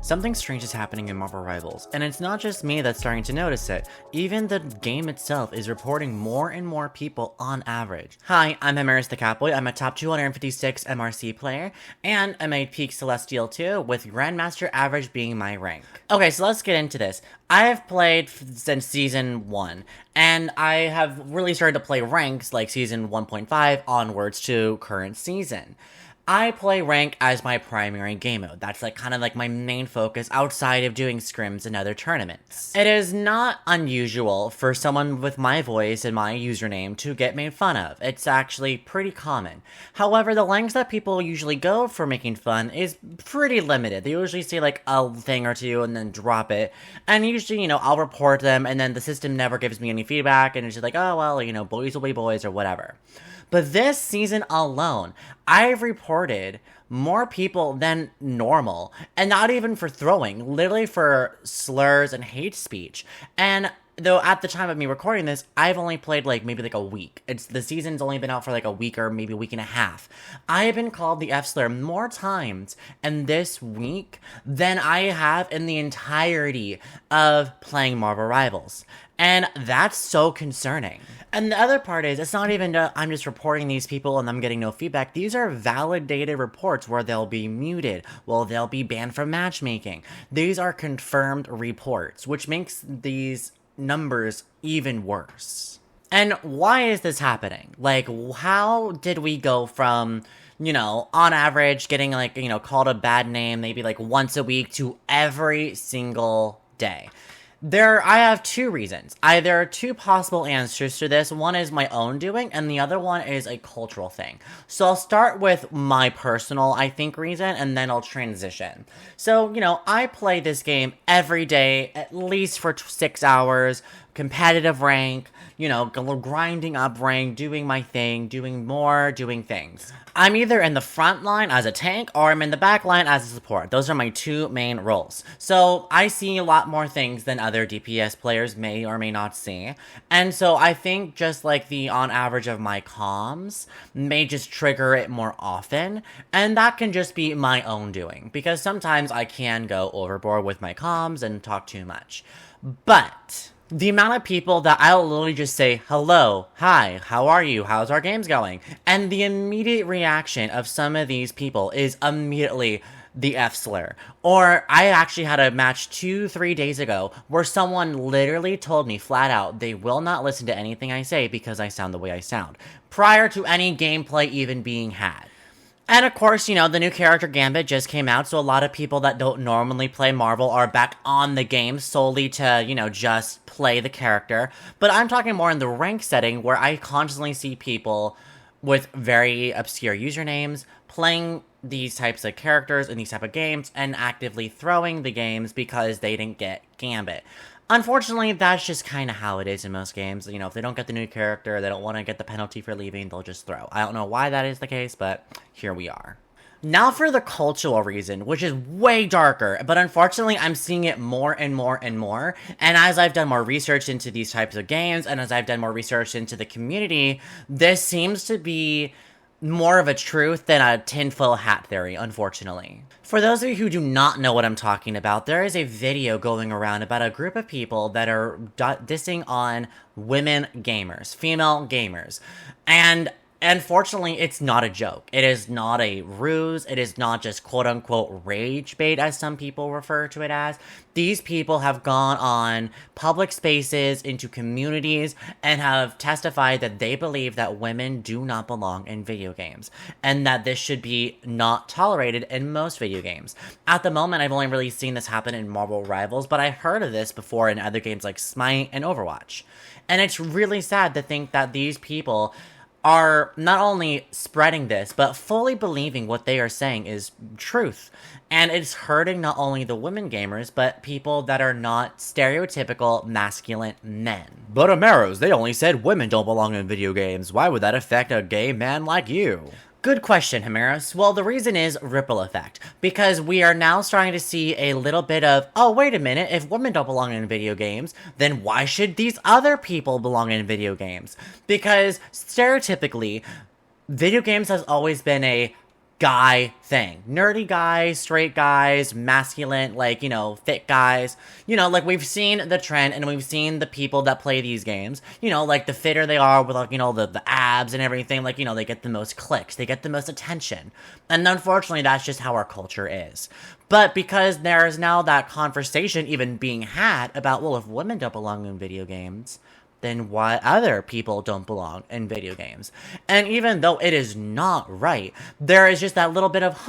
Something strange is happening in Marvel Rivals, and it's not just me that's starting to notice it. Even the game itself is reporting more and more people on average. Hi, I'm Himeros the Catboy. I'm a top 256 MRC player, and I'm a Peak Celestial too, with Grandmaster average being my rank. Okay, so let's get into this. I have played since Season 1, and I have really started to play ranks like Season 1.5 onwards to current season. I play rank as my primary game mode. That's kind of my main focus outside of doing scrims and other tournaments. It is not unusual for someone with my voice and my username to get made fun of. It's actually pretty common. However, the lengths that people usually go for making fun is pretty limited. They usually say a thing or two and then drop it. And usually, I'll report them and then the system never gives me any feedback and it's just oh well, boys will be boys or whatever. But this season alone, I've reported more people than normal, and not even for throwing, literally for slurs and hate speech. And though at the time of me recording this, I've only played maybe a week. The season's only been out for a week or maybe a week and a half. I have been called the F slur more times in this week than I have in the entirety of playing Marvel Rivals. And that's so concerning. And the other part is, it's not even I'm just reporting these people and I'm getting no feedback. These are validated reports where they'll be muted. Well, they'll be banned from matchmaking. These are confirmed reports, which makes these numbers even worse. And why is this happening? How did we go from, on average getting called a bad name maybe once a week to every single day? I have two reasons. There are two possible answers to this. One is my own doing, and the other one is a cultural thing. So I'll start with my personal, reason, and then I'll transition. So, I play this game every day, at least for 6 hours, competitive rank, grinding up rank, doing my thing, doing things. I'm either in the front line as a tank or I'm in the back line as a support. Those are my two main roles. So I see a lot more things than other DPS players may or may not see. And so I think just the on average of my comms may just trigger it more often. And that can just be my own doing, because sometimes I can go overboard with my comms and talk too much. But the amount of people that I'll literally just say, hello, hi, how are you, how's our games going? And the immediate reaction of some of these people is immediately the F slur. Or I actually had a match 2-3 days ago where someone literally told me flat out they will not listen to anything I say because I sound the way I sound, prior to any gameplay even being had. And of course, the new character Gambit just came out, so a lot of people that don't normally play Marvel are back on the game solely to, just play the character. But I'm talking more in the rank setting where I constantly see people with very obscure usernames playing these types of characters in these type of games and actively throwing the games because they didn't get Gambit. Unfortunately, that's just kind of how it is in most games. If they don't get the new character, they don't want to get the penalty for leaving, they'll just throw. I don't know why that is the case, but here we are. Now for the cultural reason, which is way darker, but unfortunately I'm seeing it more and more and more. And as I've done more research into these types of games, and as I've done more research into the community, this seems to be more of a truth than a tinfoil hat theory, unfortunately. For those of you who do not know what I'm talking about, there is a video going around about a group of people that are dissing on women gamers, female gamers. And unfortunately, it's not a joke. It is not a ruse. It is not just quote-unquote rage bait, as some people refer to it as. These people have gone on public spaces, into communities, and have testified that they believe that women do not belong in video games, and that this should be not tolerated in most video games. At the moment, I've only really seen this happen in Marvel Rivals, but I heard of this before in other games like Smite and Overwatch. And it's really sad to think that these people are not only spreading this, but fully believing what they are saying is truth. And it's hurting not only the women gamers, but people that are not stereotypical masculine men. But Himeros, they only said women don't belong in video games. Why would that affect a gay man like you? Good question, Himeros. Well, the reason is ripple effect, because we are now starting to see a little bit of, oh, wait a minute, if women don't belong in video games, then why should these other people belong in video games? Because stereotypically, video games has always been a guy thing. Nerdy guys, straight guys, masculine, like, fit guys. Like we've seen the trend and we've seen the people that play these games. Like the fitter they are with like, the abs and everything, like, they get the most clicks, they get the most attention. And unfortunately, that's just how our culture is. But because there's now that conversation even being had about, well, if women don't belong in video games, then why other people don't belong in video games? And even though it is not right, there is just that little bit of,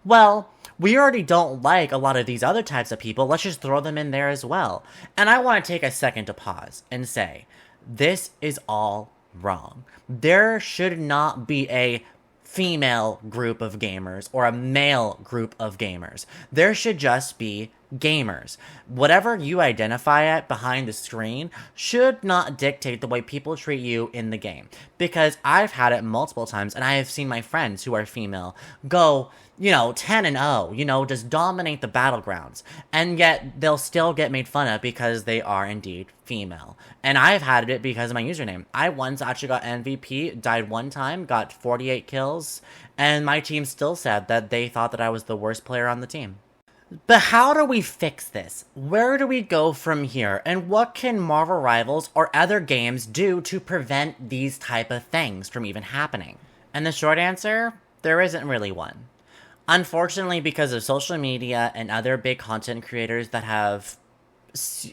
well, we already don't like a lot of these other types of people, let's just throw them in there as well. And I want to take a second to pause and say, this is all wrong. There should not be a female group of gamers or a male group of gamers. There should just be gamers. Whatever you identify at behind the screen should not dictate the way people treat you in the game. Because I've had it multiple times, and I have seen my friends who are female go, 10-0, just dominate the battlegrounds. And yet they'll still get made fun of because they are indeed female. And I've had it because of my username. I once actually got MVP, died one time, got 48 kills, and my team still said that they thought that I was the worst player on the team. But how do we fix this? Where do we go from here? And what can Marvel Rivals or other games do to prevent these type of things from even happening? And the short answer, there isn't really one. Unfortunately, because of social media and other big content creators that have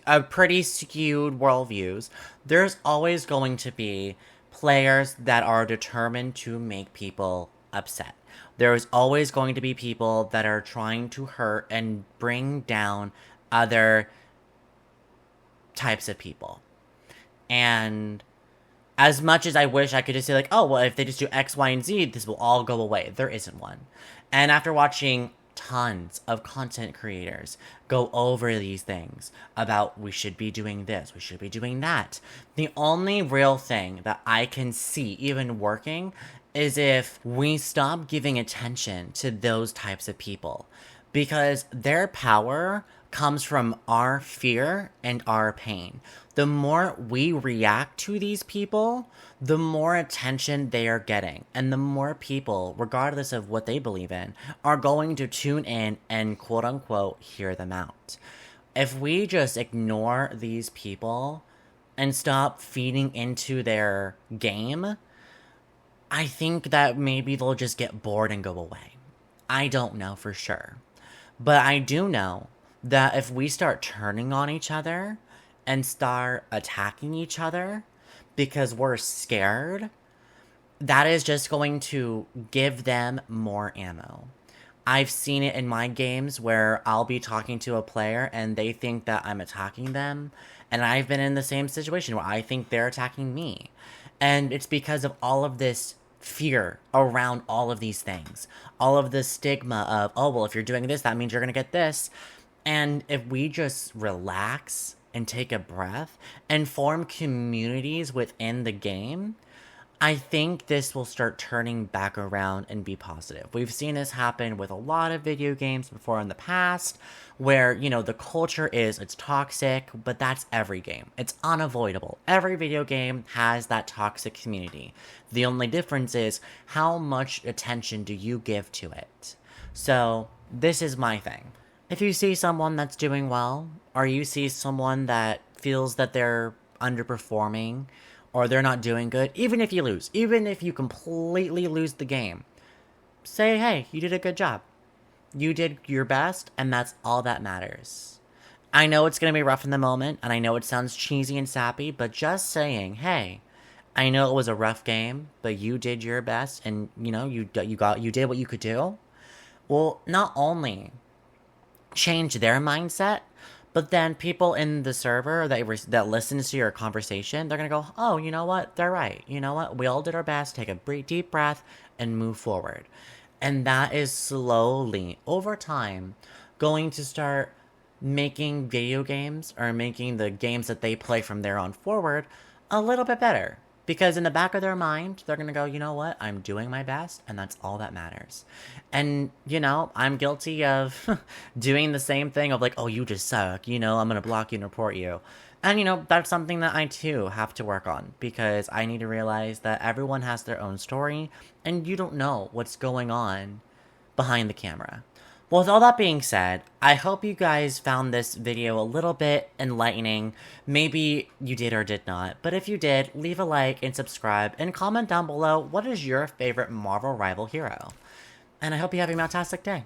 a pretty skewed worldviews, there's always going to be players that are determined to make people upset. There's always going to be people that are trying to hurt and bring down other types of people. And as much as I wish I could just say like, oh, well, if they just do X, Y, and Z, this will all go away. There isn't one. And after watching tons of content creators go over these things about we should be doing this, we should be doing that, the only real thing that I can see even working is if we stop giving attention to those types of people, because their power comes from our fear and our pain. The more we react to these people, the more attention they are getting, and the more people, regardless of what they believe in, are going to tune in and quote unquote hear them out. If we just ignore these people and stop feeding into their game, I think that maybe they'll just get bored and go away. I don't know for sure. But I do know that if we start turning on each other and start attacking each other because we're scared, that is just going to give them more ammo. I've seen it in my games where I'll be talking to a player and they think that I'm attacking them. And I've been in the same situation where I think they're attacking me. And it's because of all of this fear around all of these things. All of the stigma of, oh, well, if you're doing this, that means you're going to get this. And if we just relax and take a breath and form communities within the game, I think this will start turning back around and be positive. We've seen this happen with a lot of video games before in the past where, the culture it's toxic, but that's every game. It's unavoidable. Every video game has that toxic community. The only difference is how much attention do you give to it. So this is my thing. If you see someone that's doing well, or you see someone that feels that they're underperforming, or they're not doing good, even if you lose, even if you completely lose the game, say, hey, you did a good job. You did your best, and that's all that matters. I know it's going to be rough in the moment, and I know it sounds cheesy and sappy, but just saying, hey, I know it was a rough game, but you did your best, and, you did what you could do, will not only change their mindset, but then people in the server that listens to your conversation, they're going to go, oh, you know what? They're right. You know what? We all did our best. Take a deep breath and move forward. And that is slowly, over time, going to start making video games or making the games that they play from there on forward a little bit better. Because in the back of their mind, they're going to go, you know what? I'm doing my best, and that's all that matters. And, I'm guilty of doing the same thing of like, oh, you just suck. I'm going to block you and report you. And, that's something that I, too, have to work on. Because I need to realize that everyone has their own story, and you don't know what's going on behind the camera. Well, with all that being said, I hope you guys found this video a little bit enlightening. Maybe you did or did not, but if you did, leave a like and subscribe and comment down below what is your favorite Marvel rival hero. And I hope you have a fantastic day.